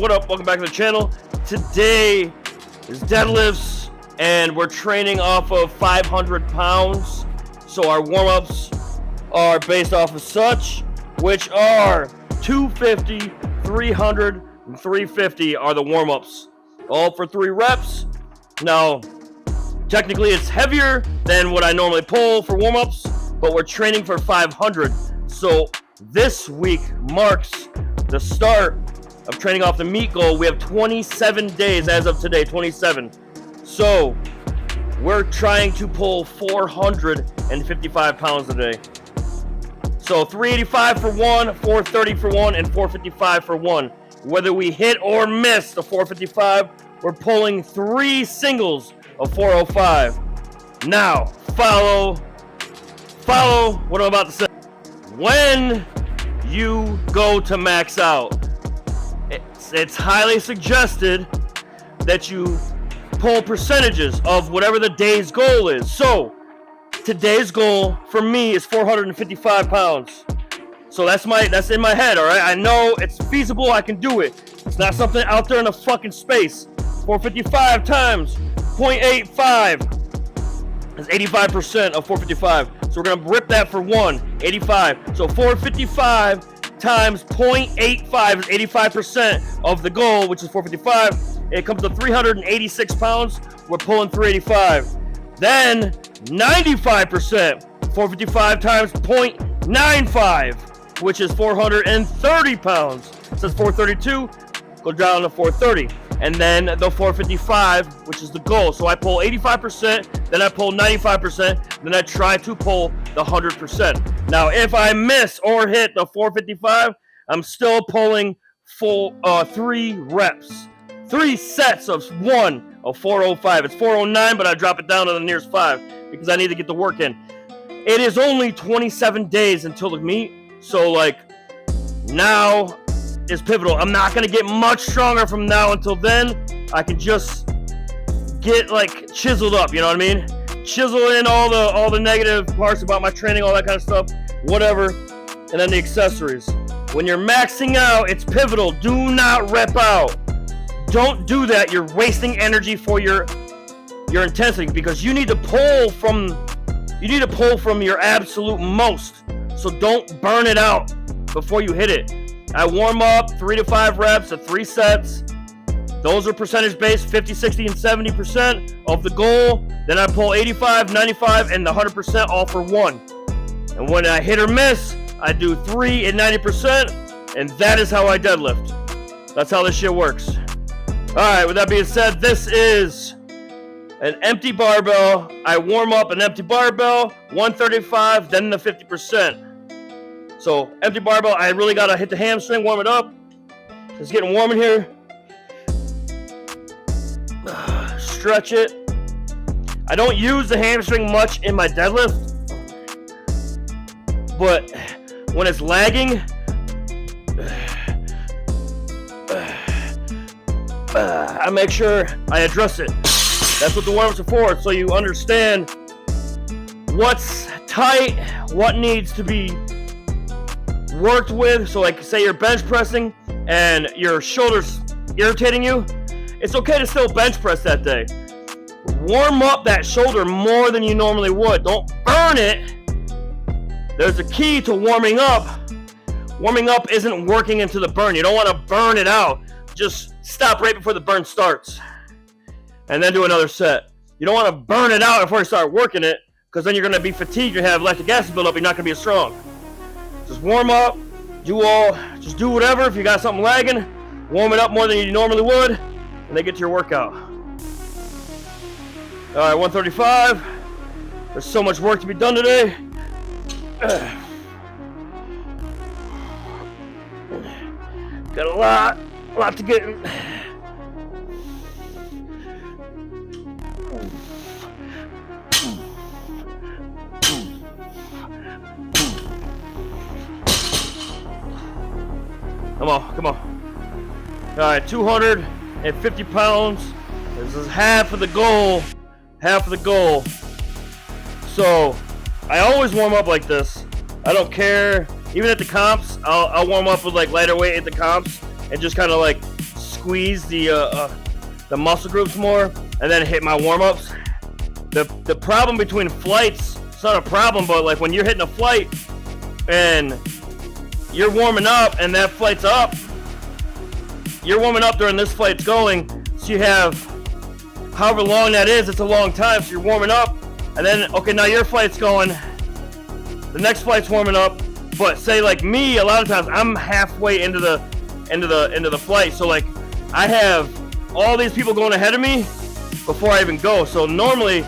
What up? Welcome back to the channel. Today is deadlifts, and we're training off of 500 pounds. So our warm-ups are based off of such, which are 250, 300, and 350 are the warm-ups. All for 3 reps. Now, technically it's heavier than what I normally pull for warm-ups, but we're training for 500. So this week marks the start of training off the meet goal. We have 27 days as of today, 27. So we're trying to pull 455 pounds a day. So 385 for one, 430 for one, and 455 for one. Whether we hit or miss the 455, we're pulling 3 singles of 405. Now, follow what I'm about to say. When you go to max out, it's highly suggested that you pull percentages of whatever the day's goal is. So today's goal for me is 455 pounds. So that's in my head, all right? I know it's feasible, I can do it. It's not something out there in the fucking space. 455 times 0.85 is 85% of 455. So we're gonna rip that for 85. So 455 times 0.85 is 85% of the goal, which is 455. It comes to 386 pounds. We're pulling 385. Then 95%, 455 times 0.95, which is 430 pounds. It says 432, go down to 430. And then the 455, which is the goal. So I pull 85%, then I pull 95%, then I try to pull the 100%. Now, if I miss or hit the 455, I'm still pulling full 3 reps. 3 sets of 405. It's 409, but I drop it down to the nearest 5 because I need to get the work in. It is only 27 days until the meet, so like now is pivotal. I'm not gonna get much stronger from now until then. I can just get like chiseled up, you know what I mean? Chisel in all the negative parts about my training, all that kind of stuff, whatever, and then the accessories. When you're maxing out, it's pivotal. Do not rep out. Don't do that. You're wasting energy for your intensity because you need to pull from your absolute most. So don't burn it out before you hit it. I warm up 3 to 5 reps at 3 sets. Those are percentage based, 50, 60, and 70% of the goal. Then I pull 85, 95, and the 100% all for 1. And when I hit or miss, I do 3 and 90%, and that is how I deadlift. That's how this shit works. All right, with that being said, this is an empty barbell. I warm up an empty barbell, 135, then the 50%. So empty barbell, I really gotta hit the hamstring, warm it up. It's getting warm in here. Stretch it. I don't use the hamstring much in my deadlift, but when it's lagging, I make sure I address it. That's what the warm-ups are for, so you understand what's tight, what needs to be worked with. So like say you're bench pressing and your shoulders irritating you, it's okay to still bench press that day. Warm up that shoulder more than you normally would. Don't burn it. There's a key to warming up. Warming up isn't working into the burn. You don't want to burn it out. Just stop right before the burn starts and then do another set. You don't want to burn it out before you start working it, because then you're going to be fatigued and have lactic acid build up. You're not going to be as strong. Just warm up, just do whatever. If you got something lagging, warm it up more than you normally would, and then get to your workout. All right, 135. There's so much work to be done today. Got a lot to get in. Come on. All right, 250 pounds. This is half of the goal. So I always warm up like this. I don't care. Even at the comps, I'll warm up with like lighter weight at the comps and just kind of like squeeze the muscle groups more, and then hit my warm-ups. The problem between flights, it's not a problem, but like when you're hitting a flight and you're warming up and that flight's up, you're warming up during this flight's going, so you have however long that is, it's a long time, so you're warming up, and then, okay, now your flight's going, the next flight's warming up, but say like me, a lot of times I'm halfway into the flight, so like I have all these people going ahead of me before I even go, so normally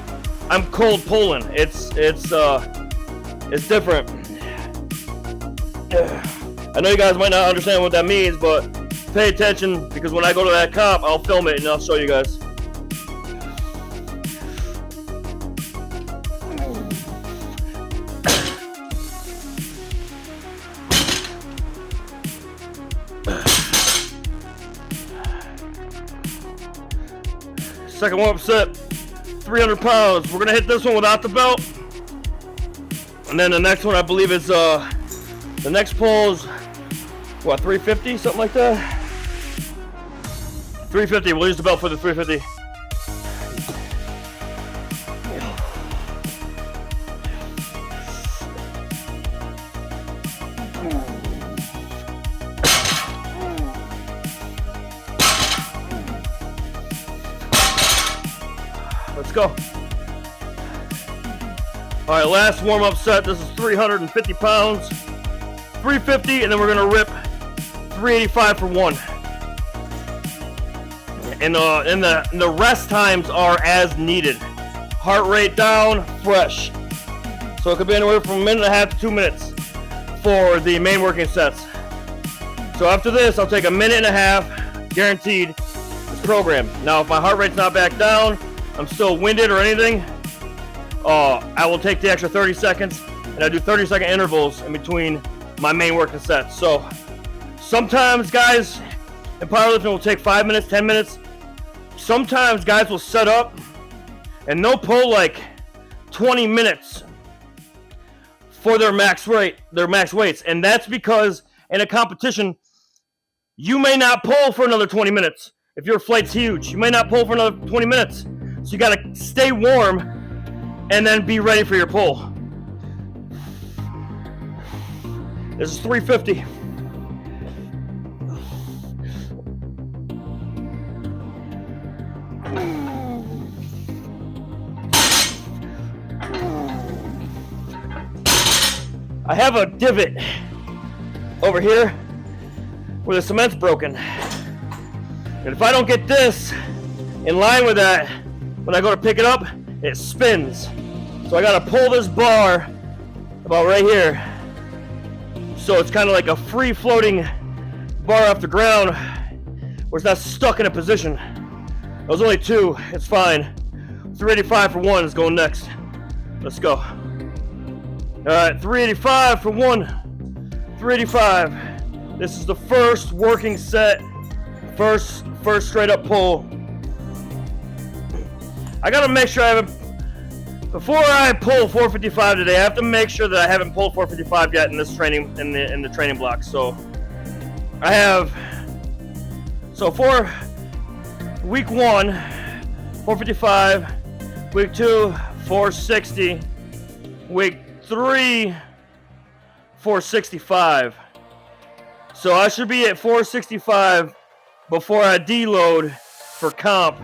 I'm cold pulling. It's different. I know you guys might not understand what that means, but pay attention, because when I go to that comp, I'll film it and I'll show you guys. Second warm-up set, 300 pounds. We're gonna hit this one without the belt. And then the next one, I believe, is the next pull is what, 350, something like that? 350, we'll use the belt for the 350. Let's go. All right, last warm-up set. This is 350 pounds, 350, and then we're gonna rip 385 for one. And the rest times are as needed. Heart rate down, fresh. So it could be anywhere from 1.5 to 2 minutes for the main working sets. So after this, I'll take 1.5 minutes, guaranteed, this program. Now, if my heart rate's not back down, I'm still winded or anything, I will take the extra 30 seconds, and I do 30-second intervals in between my main working sets. So sometimes guys in powerlifting will take 5 minutes, 10 minutes. Sometimes guys will set up and they'll pull like 20 minutes for their max weights. And that's because in a competition, you may not pull for another 20 minutes. If your flight's huge, you may not pull for another 20 minutes. So you gotta stay warm and then be ready for your pull. This is 350. I have a divot over here where the cement's broken. And if I don't get this in line with that, when I go to pick it up, it spins. So I gotta pull this bar about right here. So it's kind of like a free floating bar off the ground where it's not stuck in a position. There's only two, it's fine. 385 for one is going next. Let's go. All right, 385 for one. 385. This is the first working set. First straight up pull. I gotta make sure I haven't, before I pull 455 today, I have to make sure that I haven't pulled 455 yet in this training, in the training block. So I have, so for week 1, 455, week 2, 460, week 3, 465. So I should be at 465 before I deload for comp.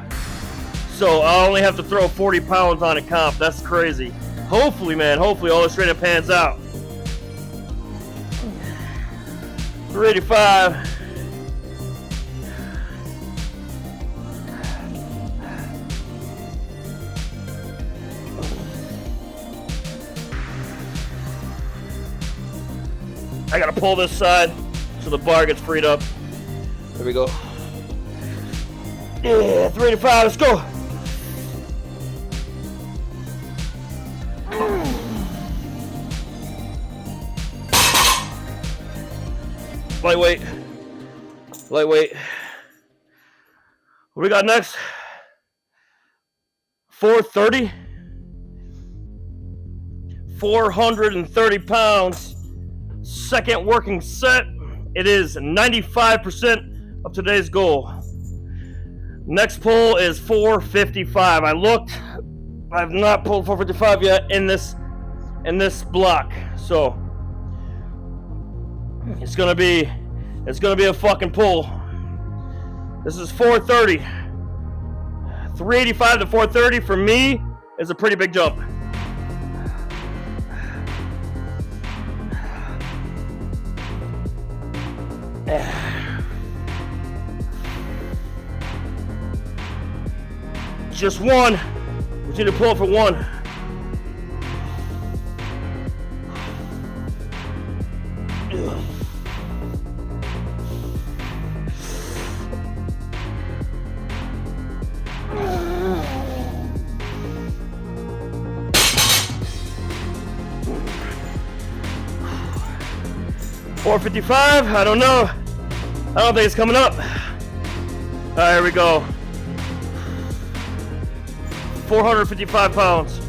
So I only have to throw 40 pounds on a comp. That's crazy. Hopefully, man, hopefully all this training pans out. 385. I gotta pull this side so the bar gets freed up. There we go. Yeah, 385, let's go. Lightweight. Lightweight. What do we got next? 430. 430 pounds. Second working set. It is 95% of today's goal. Next pull is 455. I looked. I've not pulled 455 yet in this block. So it's gonna be a fucking pull. This is 430. 385 to 430 for me is a pretty big jump. Just one. We need to pull it for one. $455. I don't know. I don't think it's coming up. All right, here we go. 455 pounds.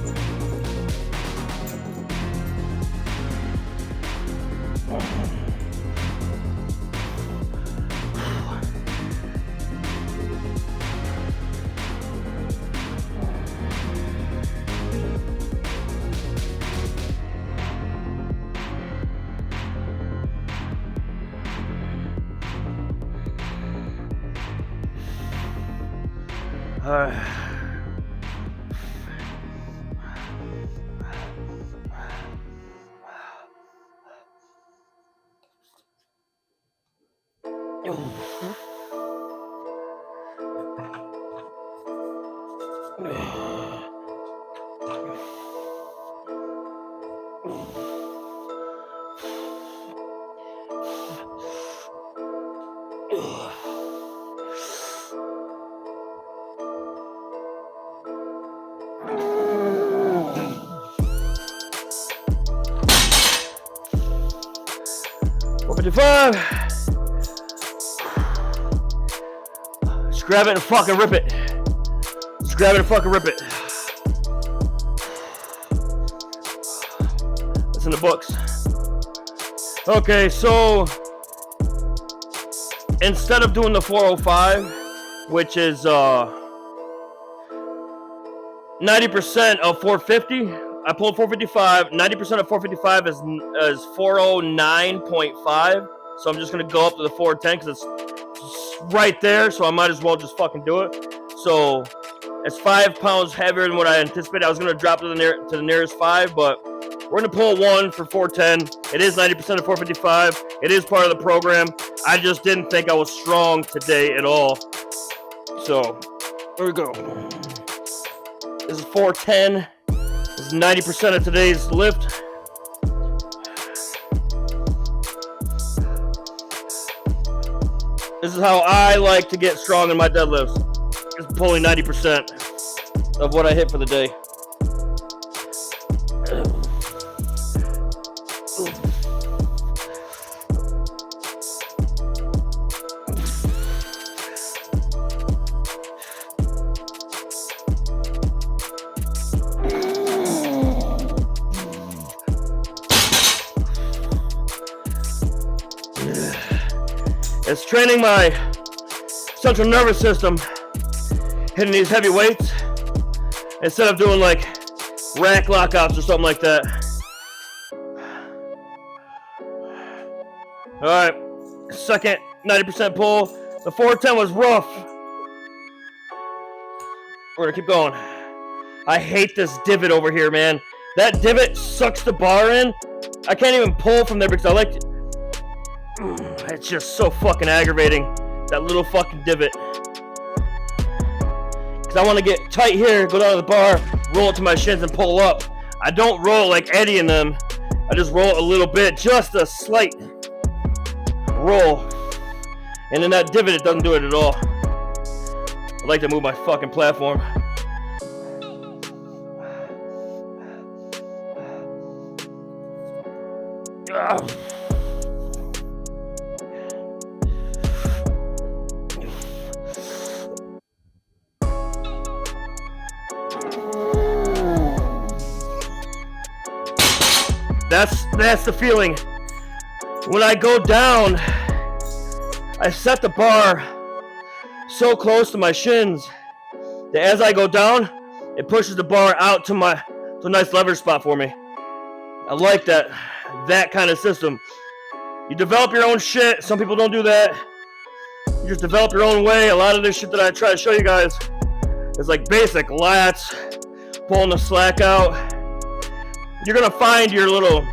All right. Just grab it and fucking rip it. Just grab it and fucking rip it. That's in the books. Okay, so instead of doing the 405, which is 90% of 450, I pulled 455. 90% of 455 is 409.5. So I'm just gonna go up to the 410 because it's right there. So I might as well just fucking do it. So it's 5 pounds heavier than what I anticipated. I was gonna drop to the nearest 5, but we're gonna pull one for 410. It is 90% of 455. It is part of the program. I just didn't think I was strong today at all. So here we go. This is 410. This is 90% of today's lift. This is how I like to get strong in my deadlifts. Just pulling 90% of what I hit for the day. It's training my central nervous system, hitting these heavy weights instead of doing like rack lockouts or something like that. All right, second 90% pull. The 410 was rough. We're gonna keep going. I hate this divot over here, man. That divot sucks the bar in. I can't even pull from there because I like to. It's just so fucking aggravating, that little fucking divot. Because I want to get tight here, go down to the bar, roll it to my shins and pull up. I don't roll like Eddie and them. I just roll it a little bit, just a slight roll. And in that divot, it doesn't do it at all. I like to move my fucking platform. Ugh. That's the feeling. When I go down, I set the bar so close to my shins that as I go down, it pushes the bar out to a nice leverage spot for me. I like that kind of system. You develop your own shit. Some people don't do that. You just develop your own way. A lot of this shit that I try to show you guys is like basic lats, pulling the slack out. You're gonna find your little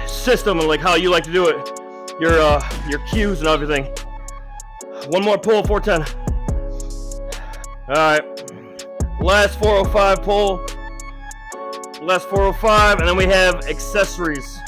system and like how you like to do it, your cues and everything. One more pull, 410. All right, last 405 pull, last 405, and then we have accessories.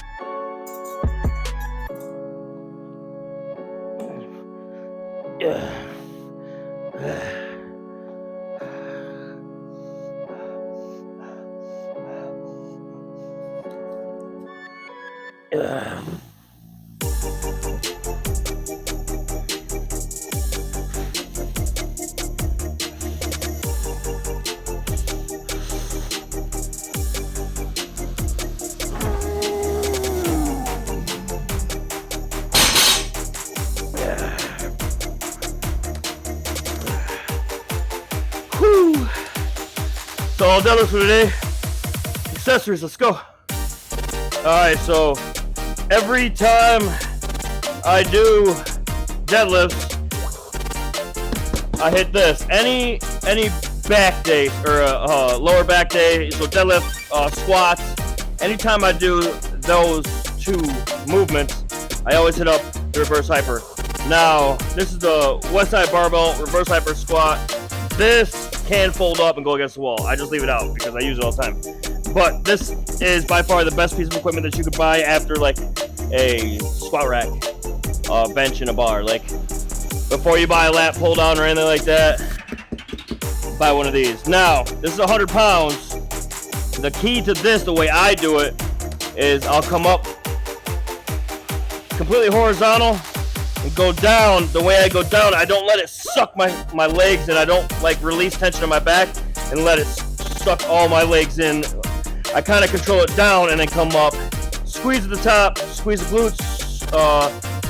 So all done for today. Accessories, let's go. Alright, so every time I do deadlifts, I hit this. Any back day or lower back day, so deadlift, squats, anytime I do those two movements, I always hit up the reverse hyper. Now, this is the westside barbell reverse hyper squat. This can fold up and go against the wall. I just leave it out because I use it all the time. But this is by far the best piece of equipment that you could buy after like a squat rack, bench, and a bar. Like before you buy a lat pull down or anything like that, buy one of these. Now, this is 100 pounds. The key to this, the way I do it, is I'll come up completely horizontal and go down. The way I go down, I don't let it suck my legs, and I don't like release tension in my back and let it suck all my legs in. I kind of control it down and then come up, squeeze at the top, squeeze the glutes,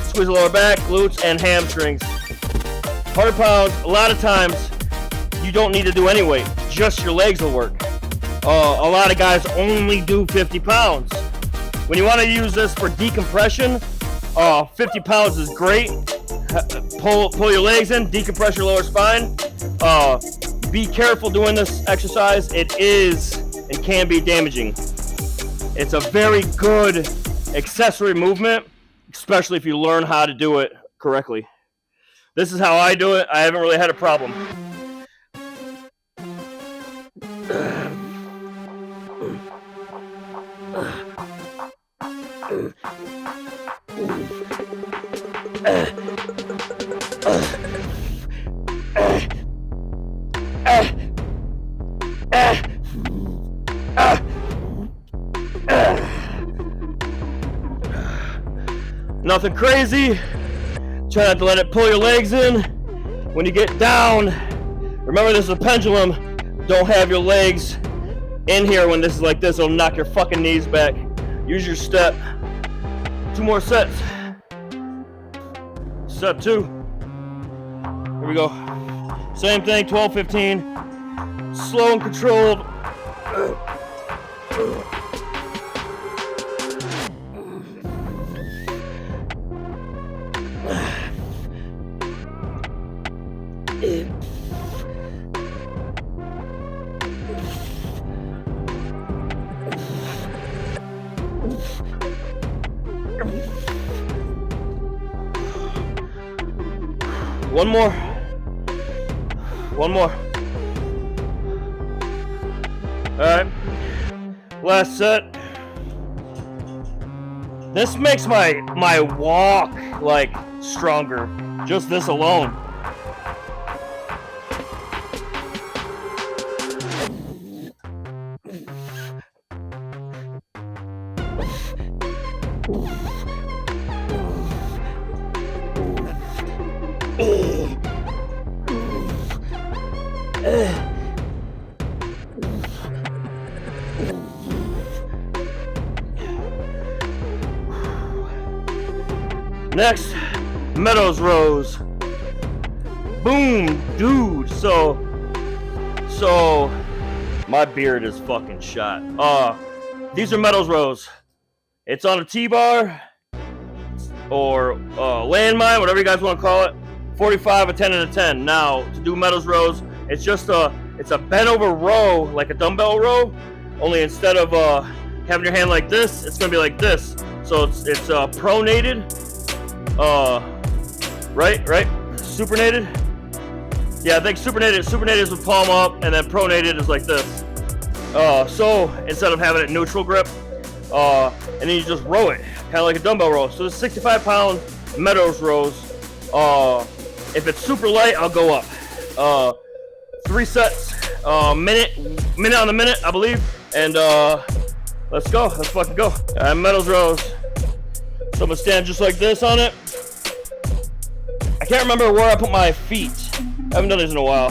squeeze the lower back, glutes, and hamstrings. 100 pounds, a lot of times you don't need to do any weight, just your legs will work. A lot of guys only do 50 pounds. When you want to use this for decompression, 50 pounds is great. Pull your legs in, decompress your lower spine. Be careful doing this exercise. It is and can be damaging. It's a very good accessory movement, especially if you learn how to do it correctly. This is how I do it. I haven't really had a problem. Nothing crazy. Try not to let it pull your legs in. When you get down, remember this is a pendulum. Don't have your legs in here when this is like this. It'll knock your fucking knees back. Use your step. 2 more sets. Step 2. Here we go. Same thing, 12, 15. Slow and controlled. One more. Alright. Last set. This makes my walk like stronger. Just this alone. Next, Meadows rows. Boom, dude. So my beard is fucking shot. These are medals rows. It's on a T-bar or landmine, whatever you guys want to call it. 45, a 10, and a 10. Now, to do medals rows, it's a bent over row, like a dumbbell row, only instead of having your hand like this, it's gonna be like this. So it's pronated, right? Supinated. Yeah, I think supinated is with palm up, and then pronated is like this. So instead of having it neutral grip, and then you just row it, kind of like a dumbbell row. So the 65-pound medals rows. If it's super light, I'll go up. 3 sets, minute on the minute, I believe. And let's go. Let's fucking go. Medals rows. So I'm gonna stand just like this on it. I can't remember where I put my feet. I haven't done this in a while.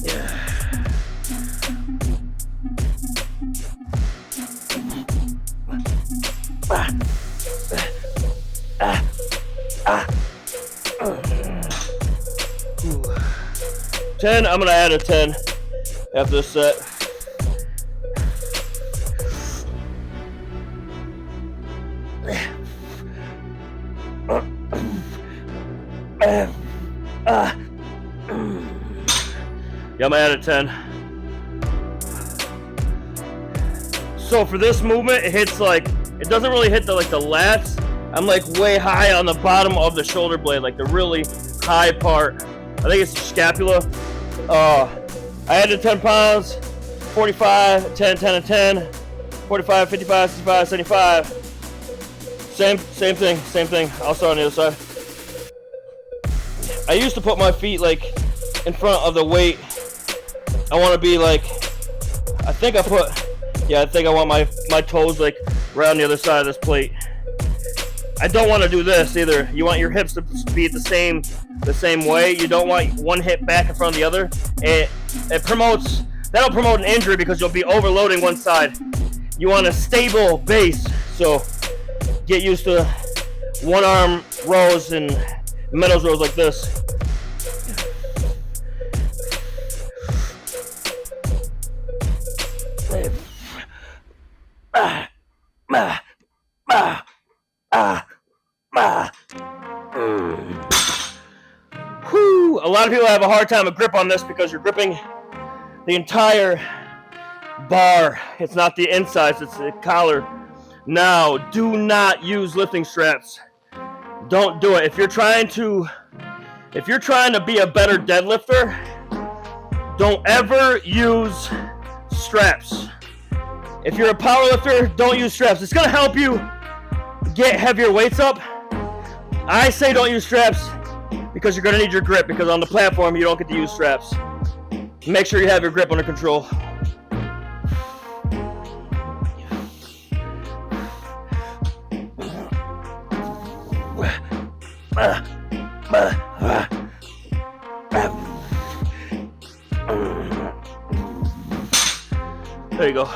Yeah. 10, I'm gonna add a 10 after this set. Yeah, I'm gonna add a 10. So for this movement, it hits like, it doesn't really hit the lats. I'm like way high on the bottom of the shoulder blade, like the really high part. I think it's the scapula. I added 10 pounds, 45, 10, 10, and 10, 45, 55, 65, 75. Same thing. I'll start on the other side. I used to put my feet like in front of the weight. I want to be like, I think I want my toes like right on the other side of this plate. I don't want to do this either. You want your hips to be the same way. You don't want one hip back in front of the other. That'll promote an injury because you'll be overloading one side. You want a stable base, so get used to one arm rows and medals rows like this. Whew. A lot of people have a hard time with grip on this because you're gripping the entire bar. It's not the insides, it's the collar. Now, do not use lifting straps. Don't do it. If you're trying to be a better deadlifter, don't ever use straps. If you're a powerlifter, don't use straps. It's gonna help you get heavier weights up. I say don't use straps because you're gonna need your grip, because on the platform you don't get to use straps. Make sure you have your grip under control. There you go.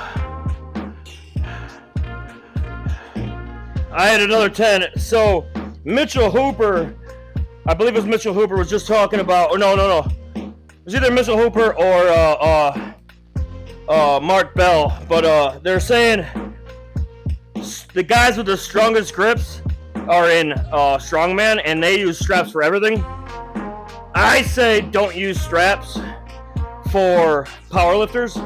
I had another 10. So Mitchell Hooper, I believe it was Mitchell Hooper, was just talking about, or no. It was either Mitchell Hooper or Mark Bell, but they're saying the guys with the strongest grips are in strongman, and they use straps for everything. I say don't use straps for powerlifters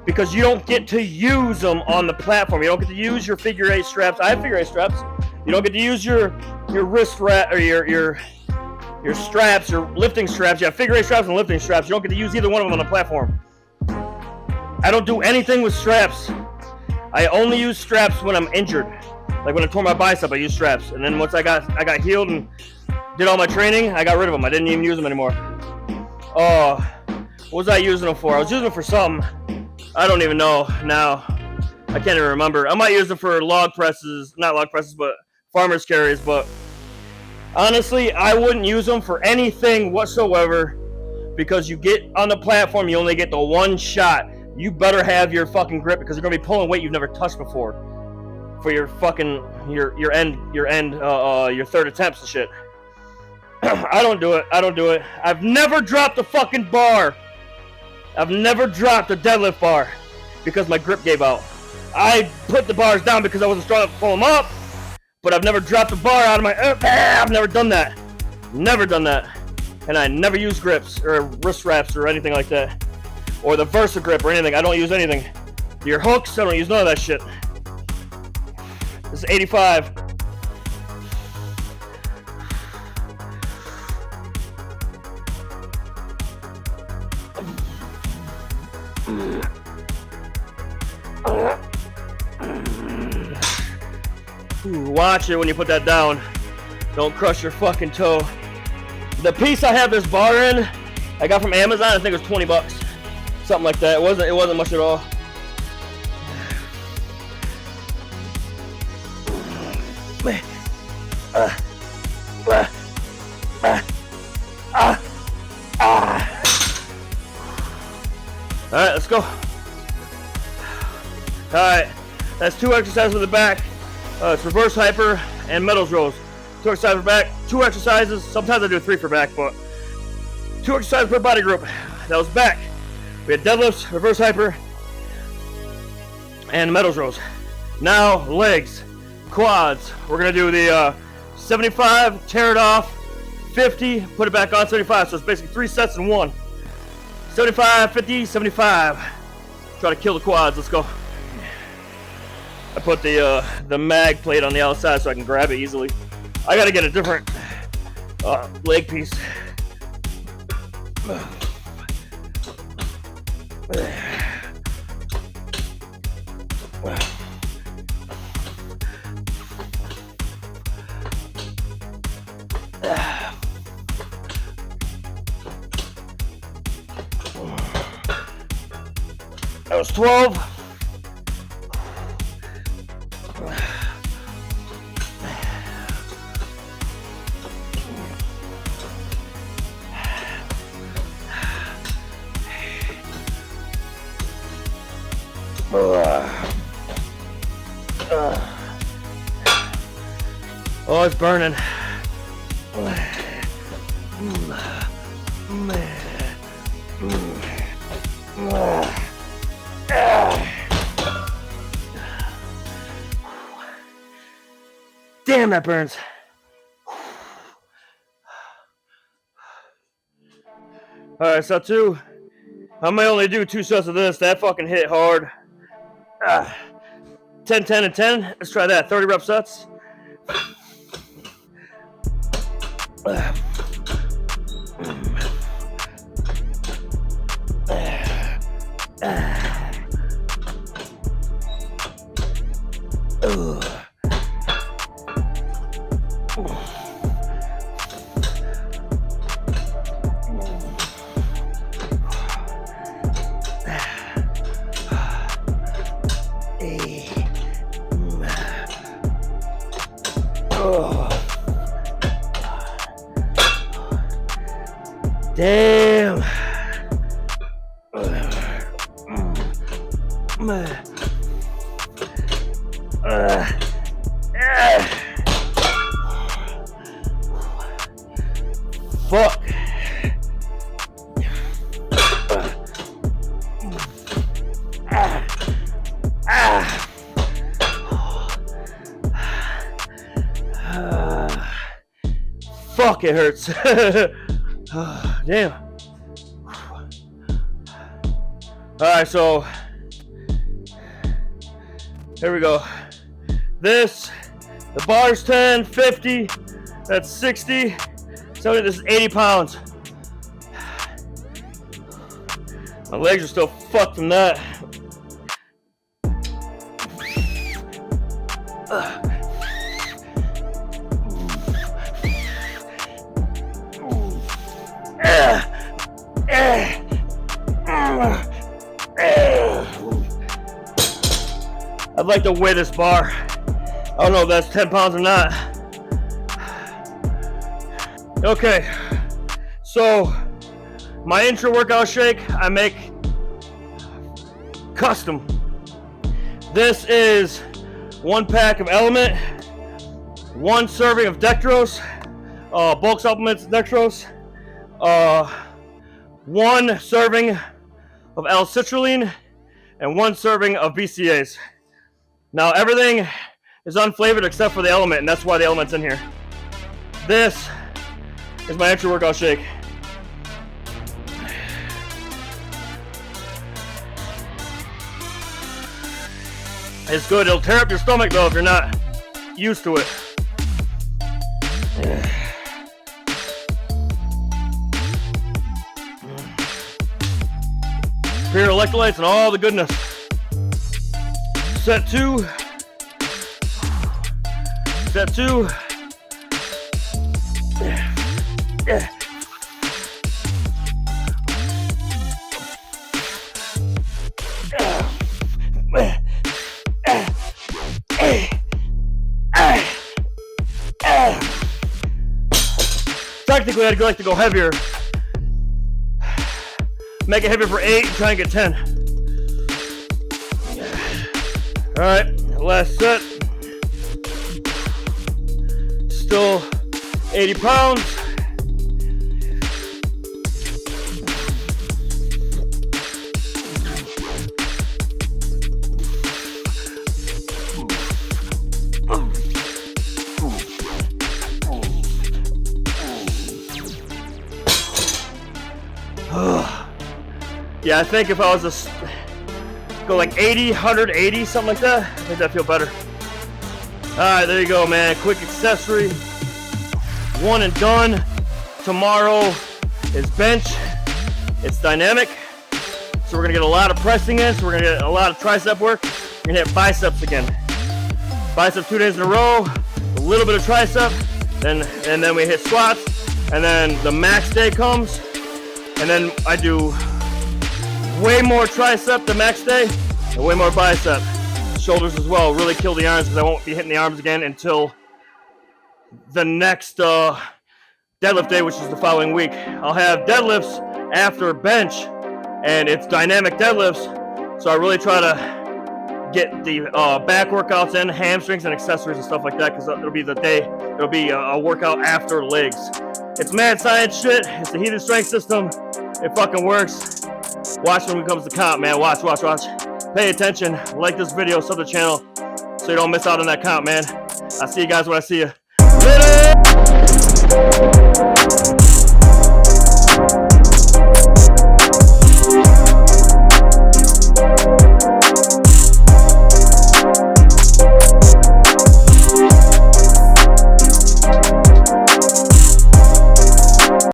because you don't get to use them on the platform. You don't get to use your figure 8 straps. I have figure 8 straps. You don't get to use your wrist wrap or your straps, your lifting straps. You have figure 8 straps and lifting straps. You don't get to use either one of them on the platform. I don't do anything with straps. I only use straps when I'm injured. Like when I tore my bicep, I used straps. And then once I got healed and did all my training, I got rid of them. I didn't even use them anymore. What was I using them for? I was using them for something. I don't even know now. I can't even remember. I might use them for log presses, not log presses, but farmer's carries. But honestly, I wouldn't use them for anything whatsoever because you get on the platform, you only get the one shot. You better have your fucking grip because you're gonna be pulling weight you've never touched before for your fucking your third attempts and shit. I don't do it. I don't do it. I've never dropped a fucking bar. I've never dropped a deadlift bar because my grip gave out. I put the bars down because I wasn't strong enough to pull them up, but I've never dropped a bar out of my... I've never done that. Never done that. And I never use grips or wrist wraps or anything like that. Or the Versa grip or anything. I don't use anything. Your hooks, I don't use none of that shit. This is 85. Watch it when you put that down. Don't crush your fucking toe. The piece I have this bar in, I got from Amazon. I think it was 20 bucks, something like that. It wasn't much at all. All right, let's go. All right, that's 2 exercises with the back. It's reverse hyper and medals rows. 2 exercises for back, 2 exercises. Sometimes I do 3 for back, but 2 exercises per body group. That was back. We had deadlifts, reverse hyper, and medals rows. Now legs, quads. We're gonna do the 75, tear it off, 50, put it back on 75. So it's basically 3 sets in one. 75, 50, 75. Try to kill the quads. Let's go. I put the mag plate on the outside so I can grab it easily. I gotta get a different leg piece. That was 12. Oh, it's burning. Damn, that burns. All right, so 2. I may only do 2 sets of this. That fucking hit hard. 10, 10, and 10. Let's try that. 30 rep sets. Damn. Fuck. Fuck, it hurts. Damn. Alright, so here we go. The bar's 10, 50, that's 60, 70, this is 80 pounds. My legs are still fucked from that. I'd like to weigh this bar. I don't know if that's 10 pounds or not. Okay, so my intro workout shake, I make custom. This is 1 pack of Element, 1 serving of dextrose, bulk supplements, dextrose, 1 serving of L-citrulline, and 1 serving of BCAAs. Now everything is unflavored except for the element, and that's why the element's in here. This is my extra workout shake. It's good. It'll tear up your stomach though if you're not used to it. Pure electrolytes and all the goodness. Set 2. Set 2. Technically, I'd like to go heavier. Make it heavier for 8 and try and get 10. All right, last set. Still 80 pounds. Yeah, I think if I was to go like 80, 180, something like that, I think that'd feel better. All right, there you go, man. Quick accessory. 1 and done. Tomorrow is bench. It's dynamic. So we're gonna get a lot of pressing in. So we're gonna get a lot of tricep work. We're gonna hit biceps again. Biceps 2 days in a row. A little bit of tricep. And then we hit squats. And then the max day comes. And then I do way more tricep the max day and way more bicep. Shoulders as well. Really kill the arms because I won't be hitting the arms again until the next deadlift day, which is the following week. I'll have deadlifts after bench, and it's dynamic deadlifts. So I really try to get the back workouts in, hamstrings and accessories and stuff like that, because it'll be the day. It'll be a workout after legs. It's mad science shit. It's the heated strength system. It fucking works. Watch when it comes to comp, man. Watch. Pay attention. Like this video, sub the channel so you don't miss out on that comp, man. I'll see you guys when I see you. Later!